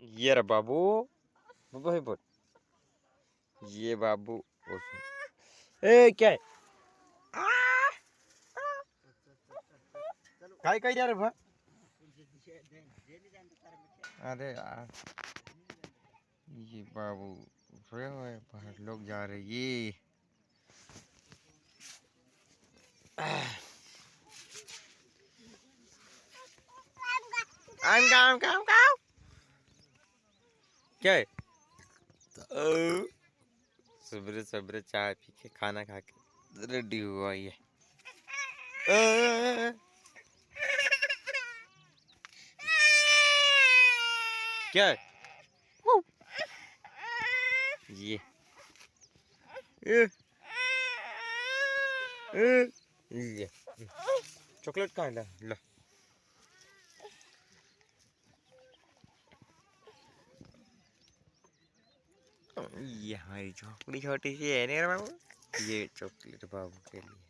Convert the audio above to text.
ये रहा बाबू। बाबू है बोल। ये बाबू। ए क्या है? काय काय रे भा? अरे यार ये बाबू सोया हुआ है, बाहर लोग जा रहे ये। आम क्या है? सब्र सब्र चाय पी के खाना खा के रेडी हुआ ये। क्या है? ये ये चॉकलेट कहाँ है? ला ये हमारी चौकड़ी छोटी सी है नहीं बाबू। ये चॉकलेट बाबू के लिए।